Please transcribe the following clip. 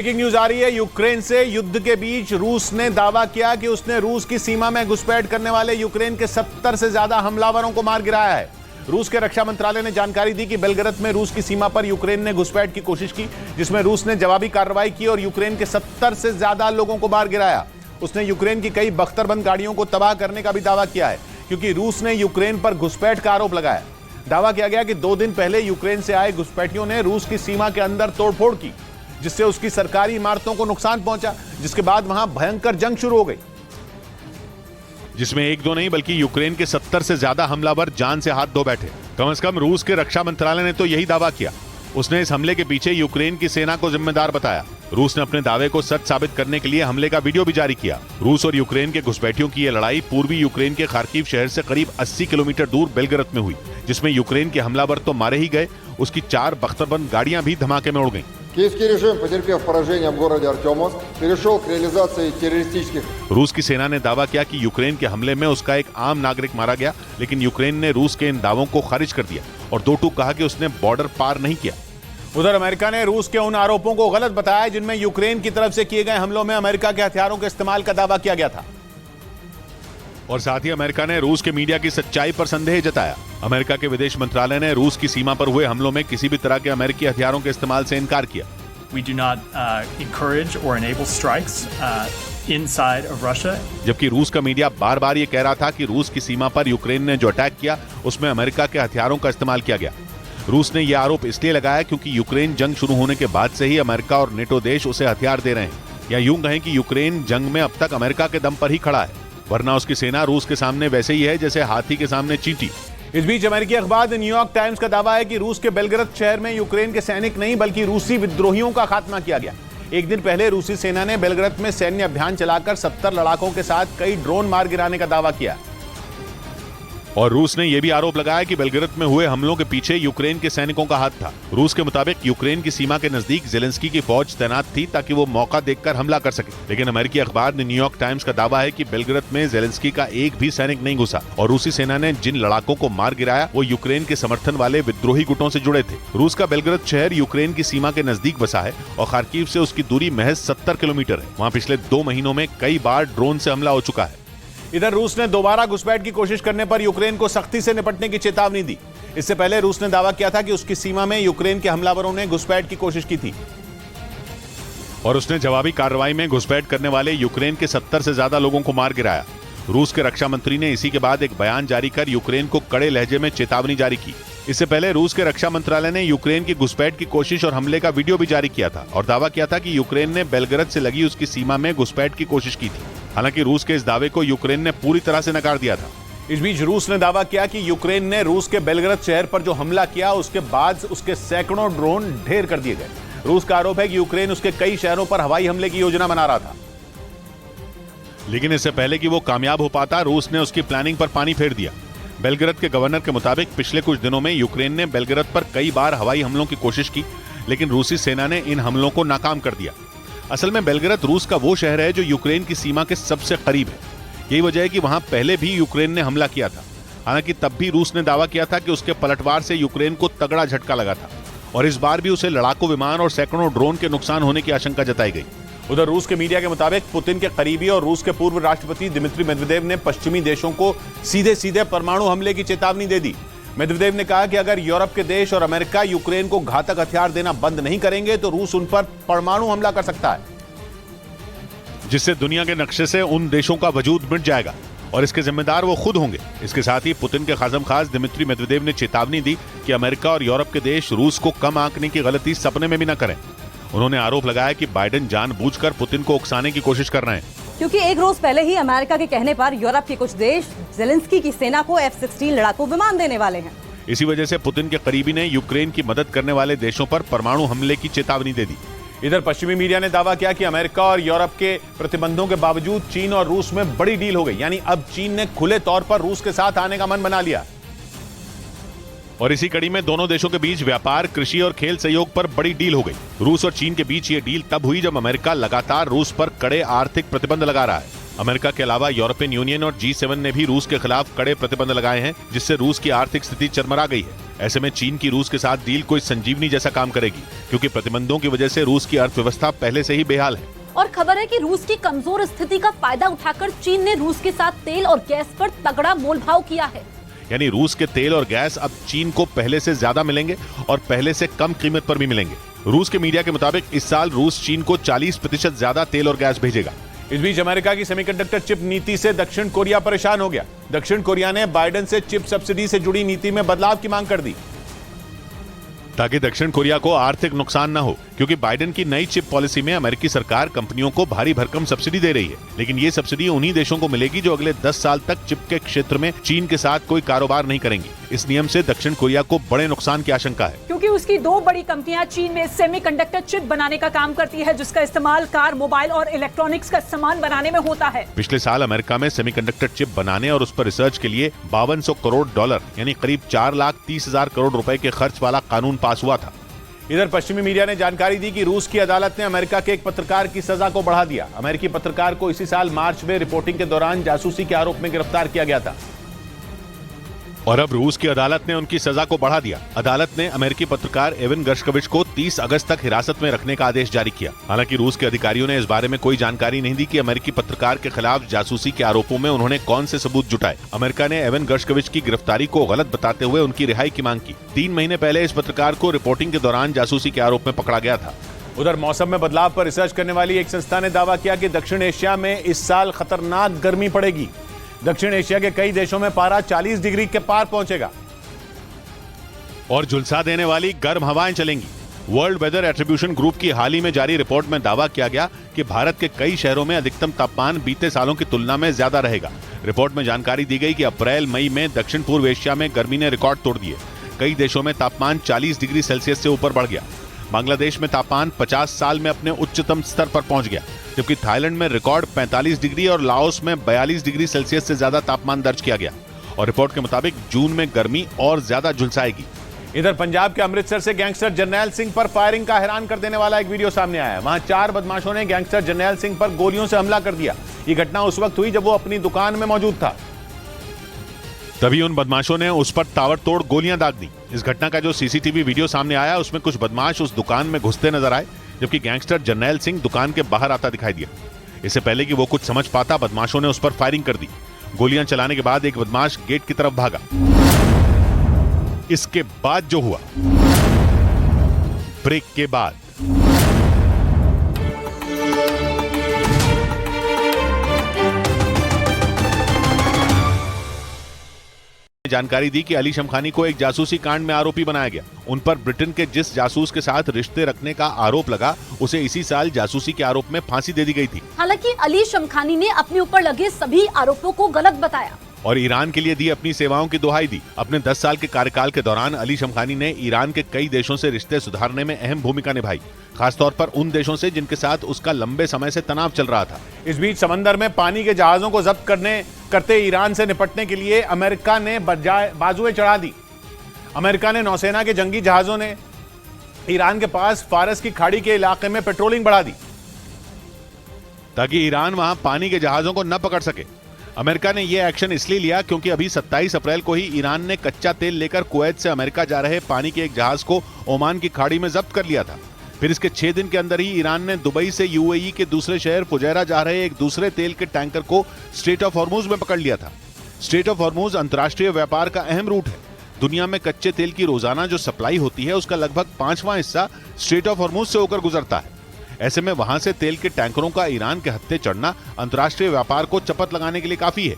Breaking news आ रही है Ukraine से। युद्ध के बीच रूस ने दावा किया कि उसने रूस की सीमा में घुसपैठ करने वाले यूक्रेन के 70 से ज्यादा हमलावरों को मार गिराया है। रूस के रक्षा मंत्रालय ने जानकारी दी कि बेलग्रद में रूस की सीमा पर यूक्रेन ने घुसपैठ की कोशिश की, जिसमें रूस ने जवाबी कार्रवाई की और यूक्रेन के 70 से ज्यादा लोगों को मार गिराया। उसने यूक्रेन की कई बख्तरबंद गाड़ियों को तबाह करने का भी दावा किया है, क्योंकि रूस ने यूक्रेन पर घुसपैठ का आरोप लगाया। दावा किया गया कि 2 दिन पहले यूक्रेन से आए घुसपैठियों ने रूस की सीमा के अंदर तोड़फोड़ की, जिससे उसकी सरकारी इमारतों को नुकसान पहुंचा, जिसके बाद वहां भयंकर जंग शुरू हो गई, जिसमें 1-2 नहीं बल्कि यूक्रेन के 70 से ज्यादा हमलावर जान से हाथ धो बैठे। कम से कम रूस के रक्षा मंत्रालय ने तो यही दावा किया। उसने इस हमले के पीछे यूक्रेन की सेना को जिम्मेदार बताया। रूस ने अपने दावे को सच साबित करने के लिए हमले का वीडियो भी जारी किया। रूस और यूक्रेन के घुसपैठियों की यह लड़ाई पूर्वी यूक्रेन के खार्किव शहर से करीब 80 किलोमीटर दूर बेलग्रद में हुई, जिसमें यूक्रेन के हमलावर तो मारे ही गए, उसकी 4 बख्तरबंद गाड़ियां भी धमाके में उड़ गईं। Киевский режим, потерпев поражение в городе Артемовск, перешел к реализации террористических। रूस की सेना ने दावा किया कि यूक्रेन के हमले में उसका एक आम नागरिक मारा गया, लेकिन यूक्रेन ने रूस के इन दावों को खारिज कर दिया और दो टूक कहा कि उसने बॉर्डर पार नहीं किया। उधर अमेरिका ने रूस के उन आरोपों को गलत बताया जिनमें यूक्रेन की तरफ से किए गए हमलों में अमेरिका के हथियारों के इस्तेमाल का दावा किया गया था। और साथ ही अमेरिका ने रूस के मीडिया की सच्चाई पर संदेह जताया। अमेरिका के विदेश मंत्रालय ने रूस की सीमा पर हुए हमलों में किसी भी तरह के अमेरिकी हथियारों के इस्तेमाल से इनकार किया। We do not encourage or enable strikes inside of Russia. जबकि रूस का मीडिया बार बार ये कह रहा था कि रूस की सीमा पर यूक्रेन ने जो अटैक किया उसमें अमेरिका के हथियारों का इस्तेमाल किया गया। रूस ने यह आरोप इसलिए लगाया क्योंकि यूक्रेन जंग शुरू होने के बाद से ही अमेरिका और नेटो देश उसे हथियार दे रहे हैं, या यूं कहें कि यूक्रेन जंग में अब तक अमेरिका के दम पर ही खड़ा है, वरना उसकी सेना रूस के सामने वैसे ही है जैसे हाथी के सामने चींटी। इस बीच अमेरिकी अखबार द न्यूयॉर्क टाइम्स का दावा है कि रूस के बेलग्रद शहर में यूक्रेन के सैनिक नहीं बल्कि रूसी विद्रोहियों का खात्मा किया गया। एक दिन पहले रूसी सेना ने बेलग्रद में सैन्य अभियान चलाकर 70 लड़ाकों के साथ कई ड्रोन मार गिराने का दावा किया। और रूस ने यह भी आरोप लगाया कि बेलग्रद में हुए हमलों के पीछे यूक्रेन के सैनिकों का हाथ था। रूस के मुताबिक यूक्रेन की सीमा के नजदीक जेलेंस्की की फौज तैनात थी ताकि वो मौका देखकर हमला कर सके, लेकिन अमेरिकी अखबार न्यूयॉर्क टाइम्स का दावा है कि बेलग्रद में जेलेंस्की का एक भी सैनिक नहीं घुसा और रूसी सेना ने जिन लड़ाकों को मार गिराया वो यूक्रेन के समर्थन वाले विद्रोही गुटों से जुड़े थे। रूस का बेलग्रद शहर यूक्रेन की सीमा के नजदीक बसा है और खार्किव से उसकी दूरी महज 70 किलोमीटर है। वहाँ पिछले 2 महीनों में कई बार ड्रोन से हमला हो चुका है। इधर रूस ने दोबारा घुसपैठ की कोशिश करने पर यूक्रेन को सख्ती से निपटने की चेतावनी दी। इससे पहले रूस ने दावा किया था कि उसकी सीमा में यूक्रेन के हमलावरों ने घुसपैठ की कोशिश की थी और उसने जवाबी कार्रवाई में घुसपैठ करने वाले यूक्रेन के 70 से ज्यादा लोगों को मार गिराया। रूस के रक्षा मंत्री ने इसी के बाद एक बयान जारी कर यूक्रेन को कड़े लहजे में चेतावनी जारी की। इससे पहले रूस के रक्षा मंत्रालय ने यूक्रेन की घुसपैठ की कोशिश और हमले का वीडियो भी जारी किया था और दावा किया था कि यूक्रेन ने बेलग्रद से लगी उसकी सीमा में घुसपैठ की कोशिश की थी। हालांकि रूस के इस दावे को यूक्रेन ने पूरी तरह से नकार दिया था। इस बीच रूस ने दावा किया कि यूक्रेन ने रूस के बेलग्रद शहर पर जो हमला किया उसके बाद उसके सैकड़ों ड्रोन ढेर कर दिए गए। रूस का आरोप है कि यूक्रेन उसके कई शहरों पर हवाई हमले की योजना बना रहा था, लेकिन इससे पहले कि वो कामयाब हो पाता, रूस ने उसकी प्लानिंग पर पानी फेर दिया। बेलग्रद के गवर्नर के मुताबिक पिछले कुछ दिनों में यूक्रेन ने बेलग्रद पर कई बार हवाई हमलों की कोशिश की, लेकिन रूसी सेना ने इन हमलों को नाकाम कर दिया। असल में बेलग्रद रूस का वो शहर है जो यूक्रेन की सीमा के सबसे करीब है। यही वजह है कि वहां पहले भी यूक्रेन ने हमला किया था। हालांकि तब भी रूस ने दावा किया था कि उसके पलटवार से यूक्रेन को तगड़ा झटका लगा था और इस बार भी उसे लड़ाकू विमान और सैकड़ों ड्रोन के नुकसान होने की आशंका जताई गई। उधर रूस के मीडिया के मुताबिक पुतिन के करीबी और रूस के पूर्व राष्ट्रपति दिमित्री मेदवेदेव ने पश्चिमी देशों को सीधे सीधे परमाणु हमले की चेतावनी दे दी। मेदवेदेव ने कहा कि अगर यूरोप के देश और अमेरिका यूक्रेन को घातक हथियार देना बंद नहीं करेंगे तो रूस उन पर परमाणु हमला कर सकता है, जिससे दुनिया के नक्शे से उन देशों का वजूद मिट जाएगा और इसके जिम्मेदार वो खुद होंगे। इसके साथ ही पुतिन के खासम खास दिमित्री मेदवेदेव ने चेतावनी दी कि अमेरिका और यूरोप के देश रूस को कम आंकने की गलती सपने में भी न करें। उन्होंने आरोप लगाया कि बाइडेन जानबूझकर पुतिन को उकसाने की कोशिश कर रहे हैं, क्योंकि एक रोज पहले ही अमेरिका के कहने पर यूरोप के कुछ देश जेलेंस्की की सेना को F-16 लड़ाकू विमान देने वाले हैं। इसी वजह से पुतिन के करीबी ने यूक्रेन की मदद करने वाले देशों पर परमाणु हमले की चेतावनी दे दी। इधर पश्चिमी मीडिया ने दावा किया कि अमेरिका और यूरोप के प्रतिबंधों के बावजूद चीन और रूस में बड़ी डील हो गई, यानी अब चीन ने खुले तौर पर रूस के साथ आने का मन बना लिया। और इसी कड़ी में दोनों देशों के बीच व्यापार, कृषि और खेल सहयोग पर बड़ी डील हो गई। रूस और चीन के बीच ये डील तब हुई जब अमेरिका लगातार रूस पर कड़े आर्थिक प्रतिबंध लगा रहा है। अमेरिका के अलावा यूरोपियन यूनियन और G7 ने भी रूस के खिलाफ कड़े प्रतिबंध लगाए हैं, जिससे रूस की आर्थिक स्थिति चरमरा गई है। ऐसे में चीन की रूस के साथ डील कोई संजीवनी जैसा काम करेगी, क्योंकि प्रतिबंधों की वजह से रूस की अर्थव्यवस्था पहले से ही बेहाल है। और खबर है कि रूस की कमजोर स्थिति का फायदा उठाकर चीन ने रूस के साथ तेल और गैस पर तगड़ा मोलभाव किया है। यानी रूस के तेल और गैस अब चीन को पहले से ज्यादा मिलेंगे और पहले से कम कीमत पर भी मिलेंगे। रूस के मीडिया के मुताबिक इस साल रूस चीन को 40% ज्यादा तेल और गैस भेजेगा। इस बीच अमेरिका की सेमीकंडक्टर चिप नीति से दक्षिण कोरिया परेशान हो गया। दक्षिण कोरिया ने बाइडेन से चिप सब्सिडी से जुड़ी नीति में बदलाव की मांग कर दी, ताकि दक्षिण कोरिया को आर्थिक नुकसान न हो, क्योंकि बाइडेन की नई चिप पॉलिसी में अमेरिकी सरकार कंपनियों को भारी भरकम सब्सिडी दे रही है। लेकिन ये सब्सिडी उन्हीं देशों को मिलेगी जो अगले 10 साल तक चिप के क्षेत्र में चीन के साथ कोई कारोबार नहीं करेंगी। इस नियम से दक्षिण कोरिया को बड़े नुकसान की आशंका है, क्योंकि उसकी 2 बड़ी कंपनियां चीन में सेमीकंडक्टर चिप बनाने का काम करती है, जिसका इस्तेमाल कार, मोबाइल और इलेक्ट्रॉनिक्स का सामान बनाने में होता है। पिछले साल अमेरिका में सेमीकंडक्टर चिप बनाने और उस पर रिसर्च के लिए $5200 करोड़ यानी करीब 4,30,000 करोड़ रुपए के खर्च वाला कानून पास हुआ था। इधर पश्चिमी मीडिया ने जानकारी दी कि रूस की अदालत ने अमेरिका के एक पत्रकार की सजा को बढ़ा दिया। अमेरिकी पत्रकार को इसी साल मार्च में रिपोर्टिंग के दौरान जासूसी के आरोप में गिरफ्तार किया गया था और अब रूस की अदालत ने उनकी सजा को बढ़ा दिया। अदालत ने अमेरिकी पत्रकार एवन गर्शकोविच को 30 अगस्त तक हिरासत में रखने का आदेश जारी किया। हालांकि रूस के अधिकारियों ने इस बारे में कोई जानकारी नहीं दी कि अमेरिकी पत्रकार के खिलाफ जासूसी के आरोपों में उन्होंने कौन से सबूत जुटाए। अमेरिका ने एवन गर्शकोविच की गिरफ्तारी को गलत बताते हुए उनकी रिहाई की मांग की। 3 महीने पहले इस पत्रकार को रिपोर्टिंग के दौरान जासूसी के आरोप में पकड़ा गया था। उधर मौसम में बदलाव पर रिसर्च करने वाली एक संस्था ने दावा किया कि दक्षिण एशिया में इस साल खतरनाक गर्मी पड़ेगी। दक्षिण एशिया के कई देशों में पारा 40 डिग्री के पार पहुंचेगा और झुलसा देने वाली गर्म हवाएं चलेंगी। वर्ल्ड वेदर एट्रीब्यूशन ग्रुप की हाल ही में जारी रिपोर्ट में दावा किया गया कि भारत के कई शहरों में अधिकतम तापमान बीते सालों की तुलना में ज्यादा रहेगा। रिपोर्ट में जानकारी दी गई कि अप्रैल मई में दक्षिण पूर्व एशिया में गर्मी ने रिकॉर्ड तोड़ दिए। कई देशों में तापमान 40 डिग्री सेल्सियस से ऊपर बढ़ गया। बांग्लादेश में तापमान 50 साल में अपने उच्चतम स्तर पर पहुंच गया, जबकि थाईलैंड में रिकॉर्ड 45 डिग्री और लाओस में 42 डिग्री सेल्सियस से ज्यादा तापमान दर्ज किया गया। और रिपोर्ट के मुताबिक जून में गर्मी और ज्यादा झुलसाएगी। इधर पंजाब के अमृतसर से गैंगस्टर जरनैल सिंह पर फायरिंग का हैरान कर देने वाला एक वीडियो सामने आया है। वहां 4 बदमाशों ने गैंगस्टर जरनैल सिंह पर गोलियों से हमला कर दिया। ये घटना उस वक्त हुई जब वो अपनी दुकान में मौजूद था। तभी उन बदमाशों ने उस पर ताबड़तोड़ गोलियां दाग दी। इस घटना का जो सीसीटीवी वीडियो सामने आया उसमें कुछ बदमाश उस दुकान में घुसते नजर आए, जबकि गैंगस्टर जरनैल सिंह दुकान के बाहर आता दिखाई दिया। इससे पहले कि वो कुछ समझ पाता, बदमाशों ने उस पर फायरिंग कर दी। गोलियां चलाने के बाद एक बदमाश गेट की तरफ भागा। इसके बाद जो हुआ, ब्रेक के बाद जानकारी दी कि अली शमखानी को एक जासूसी कांड में आरोपी बनाया गया। उन पर ब्रिटेन के जिस जासूस के साथ रिश्ते रखने का आरोप लगा, उसे इसी साल जासूसी के आरोप में फांसी दे दी गई थी। हालांकि अली शमखानी ने अपने ऊपर लगे सभी आरोपों को गलत बताया और ईरान के लिए दी अपनी सेवाओं की दुहाई दी। अपने 10 साल के कार्यकाल के दौरान अली शमखानी ने ईरान के कई देशों से रिश्ते सुधारने में अहम भूमिका निभाई, खासतौर पर उन देशों से जिनके साथ उसका लंबे समय से तनाव चल रहा था। इस बीच समंदर में पानी के जहाजों को जब्त करते ईरान से निपटने के लिए अमेरिका ने बाजुएं चढ़ा दी। अमेरिका ने नौसेना के जंगी जहाजों ने ईरान के पास फारस की खाड़ी के इलाके में पेट्रोलिंग बढ़ा दी, ताकि ईरान वहां पानी के जहाजों को न पकड़ सके। अमेरिका ने यह एक्शन इसलिए लिया क्योंकि अभी 27 अप्रैल को ही ईरान ने कच्चा तेल लेकर कुवैत से अमेरिका जा रहे पानी के एक जहाज को ओमान की खाड़ी में जब्त कर लिया था। फिर इसके 6 दिन के अंदर ही ईरान ने दुबई से यूएई के दूसरे शहर फुजैरा जा रहे एक दूसरे तेल के टैंकर को स्ट्रेट ऑफ हॉर्मुज में पकड़ लिया था। स्ट्रेट ऑफ हॉर्मुज अंतर्राष्ट्रीय व्यापार का अहम रूट है। दुनिया में कच्चे तेल की रोजाना जो सप्लाई होती है उसका लगभग 5वां हिस्सा स्ट्रेट ऑफ हॉर्मुज से होकर गुजरता है। ऐसे में वहां से तेल के टैंकरों का ईरान के हत्थे चढ़ना अंतर्राष्ट्रीय व्यापार को चपत लगाने के लिए काफी है।